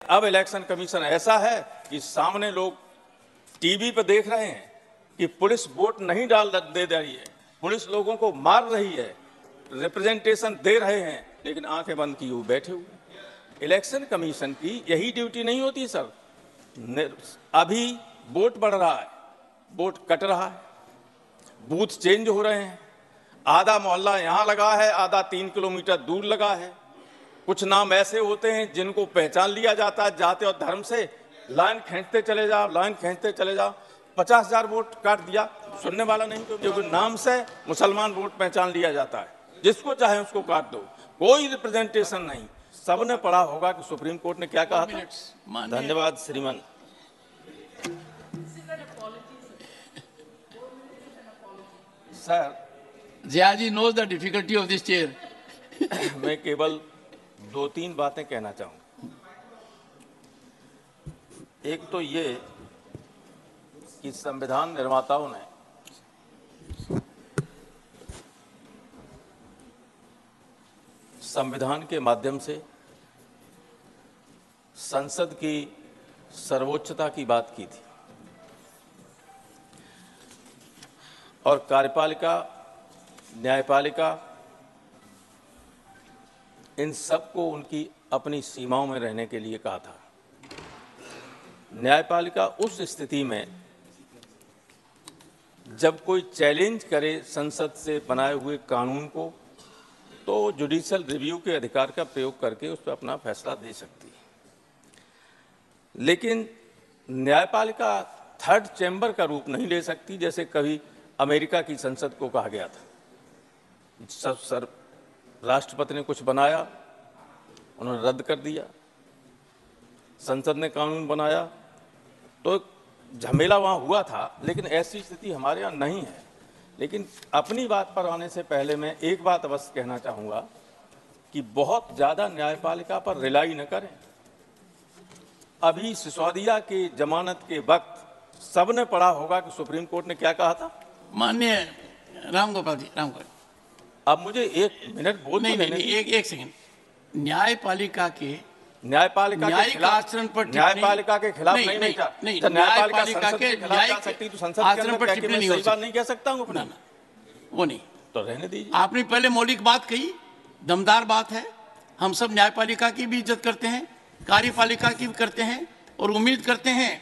अब election commission ऐसा है कि सामने लोग टीवी पर देख रहे हैं कि पुलिस वोट नहीं दे रही है, पुलिस लोगों को मार रही है, रिप्रेजेंटेशन दे रहे हैं, लेकिन आंखें बंद किए हुए बैठे हुए। इलेक्शन कमीशन की यही ड्यूटी नहीं होती सर। अभी वोट बढ़ रहा है, वोट कट रहा है, बूथ चेंज हो रहे हैं, आधा मोहल्ला यहाँ लगा है, आधा 3 किलोमीटर दूर लगा है। कुछ नाम ऐसे होते हैं जिनको पहचान लिया जाता है जाति और धर्म से, लाइन खींचते चले जाओ, लाइन खींचते चले जाओ। 50,000 वोट काट दिया, सुनने वाला नहीं, क्योंकि नाम से मुसलमान वोट पहचान लिया जाता है, जिसको चाहे उसको काट दो, कोई रिप्रेजेंटेशन नहीं। सबने पढ़ा होगा कि सुप्रीम कोर्ट ने क्या कहा था। धन्यवाद श्रीमान। Sir, Ziaji knows the difficulty of this chair. मैं केवल 2-3 बातें कहना चाहूंगा। एक तो ये कि संविधान निर्माताओं ने संविधान के माध्यम से संसद की सर्वोच्चता की बात की थी और कार्यपालिका, न्यायपालिका, इन सबको उनकी अपनी सीमाओं में रहने के लिए कहा था। न्यायपालिका उस स्थिति में जब कोई चैलेंज करे संसद से बनाए हुए कानून को, तो जुडिशियल रिव्यू के अधिकार का प्रयोग करके उस पर अपना फैसला दे सकती है। लेकिन न्यायपालिका थर्ड चैम्बर का रूप नहीं ले सकती, जैसे कभी अमेरिका की संसद को कहा गया था। राष्ट्रपति ने कुछ बनाया, उन्होंने रद्द कर दिया, संसद ने कानून बनाया, तो झमेला वहाँ हुआ था। लेकिन ऐसी स्थिति हमारे यहाँ नहीं है। लेकिन अपनी बात पर आने से पहले मैं एक बात अवश्य कहना चाहूँगा कि बहुत ज़्यादा न्यायपालिका पर रिलाई न करें। अभी सिसोदिया की जमानत के वक्त सबने पढ़ा होगा कि सुप्रीम कोर्ट ने क्या कहा था। माननीय रामगोपाल जी, रामगोपाल, अब मुझे 1 मिनट बोलने नहीं, एक सेकंड। न्यायपालिका के न्यायपालिका के खिलाफ आचरण पर न्यायपालिका के खिलाफ नहीं, तो न्यायपालिका के खिलाफ जा सकती, तो संसद के अंदर क्या मैं सही बात नहीं कह सकता हूँ अपना? वो नहीं, तो रहने दीजिए। आपने पहले मौलिक बात कही, दमदार बात है। हम सब न्यायपालिका की भी इज्जत करते हैं, कार्यपालिका की भी करते हैं और उम्मीद करते हैं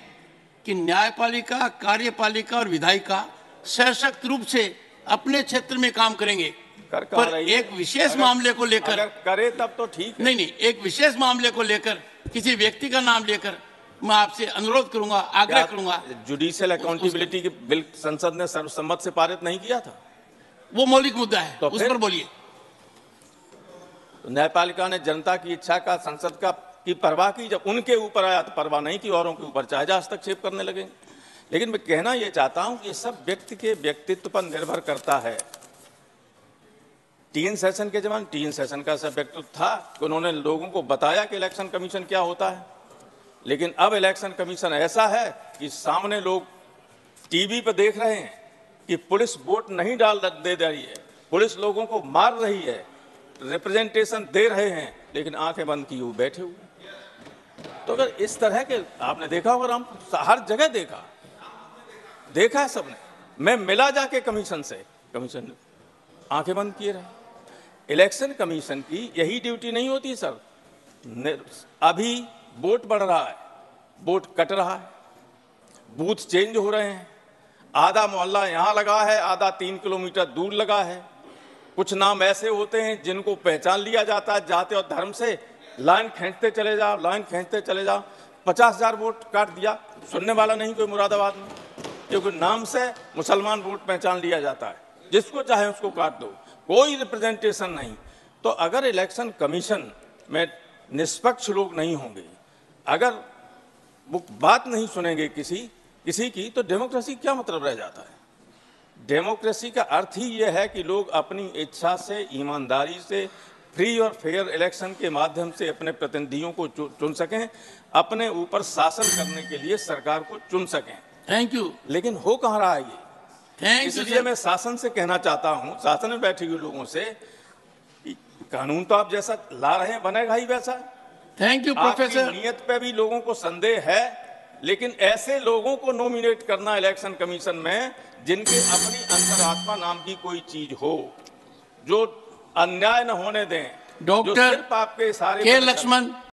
कि न्यायपालिका, कार्यपालिका और विधायिका सशक्त रूप से अपने क्षेत्र में काम करेंगे। पर एक विशेष मामले को लेकर करे तब तो ठीक है। नहीं, एक विशेष मामले को लेकर किसी व्यक्ति का नाम लेकर मैं आपसे अनुरोध करूंगा, आग्रह करूंगा। जुडिशियल अकाउंटेबिलिटी के बिल संसद ने सर्वसम्मत से पारित नहीं किया था, वो मौलिक मुद्दा है, तो उस पर बोलिए। न्यायपालिका ने जनता की इच्छा का, संसद का की परवाह की, जब उनके ऊपर आया तो परवाह नहीं की, औरों के ऊपर चाहे हस्तक्षेप करने लगे। लेकिन मैं कहना यह चाहता हूं कि ये सब व्यक्ति के व्यक्तित्व पर निर्भर करता है। टीएन सेशन के जमाने टीएन सेशन का सब व्यक्तित्व था कि उन्होंने लोगों को बताया कि इलेक्शन कमीशन क्या होता है। लेकिन अब इलेक्शन कमीशन ऐसा है कि सामने लोग टीवी पर देख रहे हैं कि पुलिस वोट नहीं दे रही है, पुलिस लोगों को मार रही है, रिप्रेजेंटेशन दे रहे हैं, लेकिन आंखें बंद किए हुए बैठे हुए। तो अगर इस तरह के आपने देखा होगा, राम, हर जगह देखा है सबने। मैं मिला जाके कमीशन से, कमीशन आंखें बंद किए रहे। इलेक्शन कमीशन की यही ड्यूटी नहीं होती सर। अभी वोट बढ़ रहा है, वोट कट रहा है, बूथ चेंज हो रहे हैं, आधा मोहल्ला यहाँ लगा है, आधा 3 किलोमीटर दूर लगा है। कुछ नाम ऐसे होते हैं जिनको पहचान लिया जाता है जाति और धर्म से, लाइन खींचते चले जाओ, लाइन खींचते चले जाओ। 50,000 वोट काट दिया, सुनने वाला नहीं कोई मुरादाबाद में, क्योंकि नाम से मुसलमान वोट पहचान लिया जाता है, जिसको चाहे उसको काट दो, कोई रिप्रेजेंटेशन नहीं। तो अगर इलेक्शन कमीशन में निष्पक्ष लोग नहीं होंगे, अगर वो बात नहीं सुनेंगे किसी की, तो डेमोक्रेसी क्या मतलब रह जाता है। डेमोक्रेसी का अर्थ ही यह है कि लोग अपनी इच्छा से, ईमानदारी से, फ्री और फेयर इलेक्शन के माध्यम से अपने प्रतिनिधियों को चुन सकें, अपने ऊपर शासन करने के लिए सरकार को चुन सकें। Thank you. लेकिन हो कहाँ रहा है ये? इसलिए मैं शासन से कहना चाहता हूं, शासन में बैठे हुए लोगों से, कानून तो आप जैसा ला रहे हैं बनेगा ही वैसा। थैंक यू आपकी प्रोफेसर। नियत पे भी लोगों को संदेह है, लेकिन ऐसे लोगों को नॉमिनेट करना इलेक्शन कमीशन में जिनके अपनी अंतरात्मा नाम की कोई चीज हो, जो अन्याय न होने दें, जो डॉक्टर सिर्फ आपके इशारे के पर चलें। लक्ष्मण